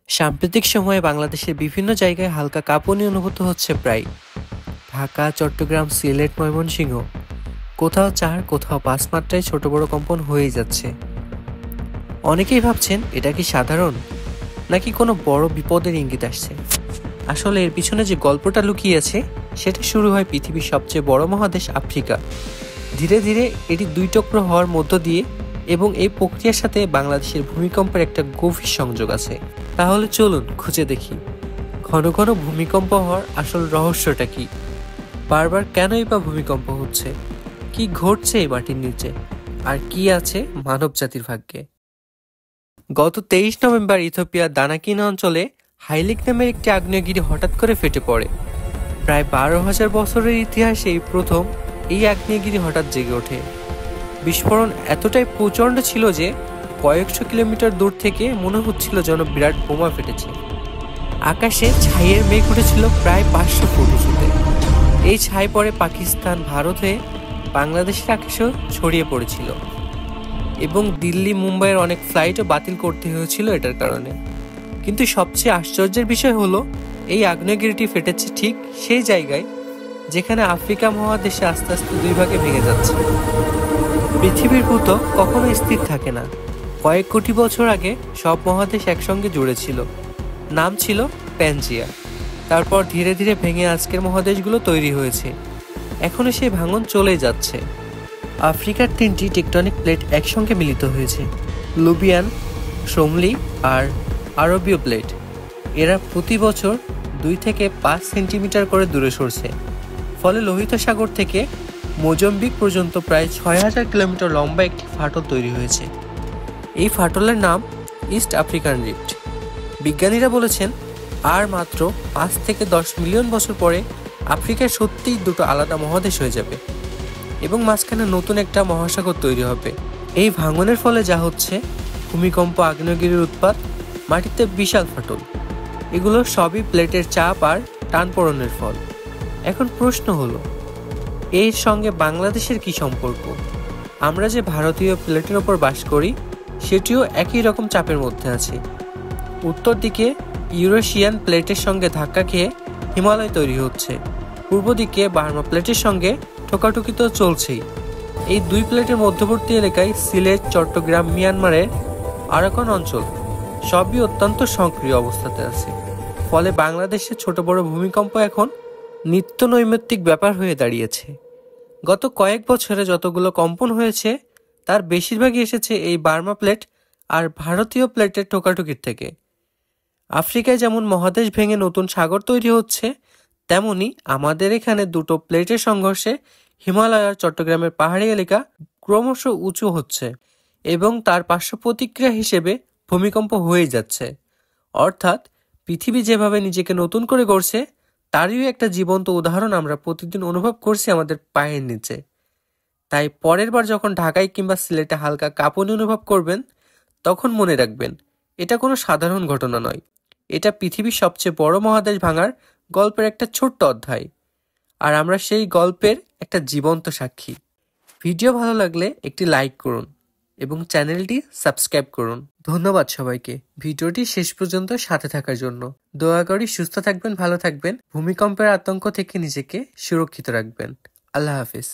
সাম্প্রতিক সময়ে বাংলাদেশের বিভিন্ন জায়গায় হালকা কাঁপুনি অনুভূত হচ্ছে প্রায়। ঢাকা, চট্টগ্রাম, সিলেট, ময়মনসিংহ কোথাও 4 কোথাও 5 মাত্রায় ছোট বড় কম্পন হয়েই যাচ্ছে। অনেকেই ভাবছেন এটা কি সাধারণ নাকি কোনো বড় বিপদের ইঙ্গিত আসছে। আসলে এর পিছনে যে গল্পটা লুকিয়ে আছে সেটা শুরু হয় পৃথিবীর সবচেয়ে বড় মহাদেশ আফ্রিকা। ধীরে ধীরে এটি 2 টুকরো হওয়ার মধ্য দিয়ে, এবং এই প্রক্রিয়ার সাথে বাংলাদেশের ভূমিকম্পের একটা গভীর সংযোগ আছে। তাহলে চলুন খুঁজে দেখি ঘন ঘন ভূমিকম্প হওয়ার আসল রহস্যটা কি, বারবার কেনই বা ভূমিকম্প হচ্ছে, কি ঘটছে এই মাটির নিচে, আর কি আছে মানব জাতির ভাগ্যে। গত 23 নভেম্বর ইথিওপিয়ার দানাকিনা অঞ্চলে হাইলিক নামের একটি আগ্নেয়গিরি হঠাৎ করে ফেটে পড়ে। প্রায় 12,000 বছরের ইতিহাসে এই প্রথম এই আগ্নেয়গিরি হঠাৎ জেগে ওঠে। বিস্ফোরণ এতটাই প্রচণ্ড ছিল যে কয়েকশো কিলোমিটার দূর থেকে মনে হচ্ছিল যেন বিরাট বোমা ফেটেছে। আকাশে ছাইয়ের মেঘ উঠেছিল প্রায় 500 ফুট উঁচুতে। এই ছাই পরে পাকিস্তান, ভারত হয়ে বাংলাদেশের আকাশেও ছড়িয়ে পড়েছিল, এবং দিল্লি, মুম্বাইয়ের অনেক ফ্লাইটও বাতিল করতে হয়েছিল এটার কারণে। কিন্তু সবচেয়ে আশ্চর্যের বিষয় হলো এই আগ্নেয়গিরিটি ফেটেছে ঠিক সেই জায়গায় যেখানে আফ্রিকা মহাদেশে আস্তে আস্তে 2 ভাগে ভেঙে যাচ্ছে। পৃথিবীর ভূত্বক কখনো স্থির থাকে না। কয়েক কোটি বছর আগে সব মহাদেশ একসঙ্গে জুড়েছিল, নাম ছিল প্যানজিয়া। তারপর ধীরে ধীরে ভেঙে আজকের মহাদেশগুলো তৈরি হয়েছে। এখনো সেই ভাঙন চলেই যাচ্ছে। আফ্রিকার 3টি টেকটনিক প্লেট একসঙ্গে মিলিত হয়েছে, লুবিয়ান, সোমলি আর আরবীয় প্লেট। এরা প্রতি বছর 2 থেকে 5 সেন্টিমিটার করে দূরে সরছে। ফলে লোহিত সাগর থেকে মোজাম্বিক পর্যন্ত প্রায় 6,000 কিলোমিটার লম্বা একটি ফাটল তৈরি হয়েছে। এই ফাটলের নাম ইস্ট আফ্রিকান রিফট। বিজ্ঞানীরা বলেছেন আর মাত্র 5 থেকে 10 মিলিয়ন বছর পরে আফ্রিকায় সত্যিই 2টো আলাদা মহাদেশ হয়ে যাবে, এবং মাঝখানে নতুন একটা মহাসাগর তৈরি হবে। এই ভাঙনের ফলে যা হচ্ছে, ভূমিকম্প, আগ্নেয়গিরির উৎপাত, মাটিতে বিশাল ফাটল, এগুলো সবই প্লেটের চাপ আর টানপোড়েনের ফল। এখন প্রশ্ন হলো, এর সঙ্গে বাংলাদেশের কি সম্পর্ক? আমরা যে ভারতীয় প্লেটের ওপর বাস করি সেটিও একই রকম চাপের মধ্যে আছে। উত্তর দিকে ইউরেশিয়ান প্লেটের সঙ্গে ধাক্কা খেয়ে হিমালয় তৈরি হচ্ছে, পূর্ব দিকে বার্মা প্লেটের সঙ্গে ঠোকাঠুকি তো চলছেই। এই 2 প্লেটের মধ্যবর্তী এলাকায় সিলেট, চট্টগ্রাম, মিয়ানমারের আরাকান অঞ্চল সবই অত্যন্ত সক্রিয় অবস্থাতে আছে। ফলে বাংলাদেশে ছোট বড় ভূমিকম্প এখন নিত্য নৈমিত্তিক ব্যাপার হয়ে দাঁড়িয়েছে। গত কয়েক বছরে যতগুলো কম্পন হয়েছে তার বেশিরভাগই এসেছে এই বার্মা প্লেট আর ভারতীয় প্লেটের ঠোকাঠুকির থেকে। আফ্রিকায় যেমন মহাদেশ ভেঙে নতুন সাগর তৈরি হচ্ছে, তেমনি আমাদের এখানে 2টো প্লেটের সংঘর্ষে হিমালয় আর চট্টগ্রামের পাহাড়ি এলাকা ক্রমশ উঁচু হচ্ছে, এবং তার পার্শ্ব প্রতিক্রিয়া হিসেবে ভূমিকম্প হয়ে যাচ্ছে। অর্থাৎ পৃথিবী যেভাবে নিজেকে নতুন করে গড়ছে তারই একটা জীবন্ত উদাহরণ আমরা প্রতিদিন অনুভব করছি আমাদের পায়ের নিচে। তাই পরের বার যখন ঢাকায় কিংবা সিলেটে হালকা কাঁপুনি অনুভব করবেন, তখন মনে রাখবেন এটা কোনো সাধারণ ঘটনা নয়। এটা পৃথিবীর সবচেয়ে বড় মহাদেশ ভাঙার গল্পের একটা ছোট্ট অধ্যায়, আর আমরা সেই গল্পের একটা জীবন্ত সাক্ষী। ভিডিও ভালো লাগলে একটি লাইক করুন এবং চ্যানেলটি সাবস্ক্রাইব করুন। ধন্যবাদ সবাইকে ভিডিওটি শেষ পর্যন্ত সাথে থাকার জন্য। দয়া করে সুস্থ থাকবেন, ভালো থাকবেন, ভূমিকম্পের আতঙ্ক থেকে নিজেকে সুরক্ষিত রাখবেন। আল্লাহ হাফিজ।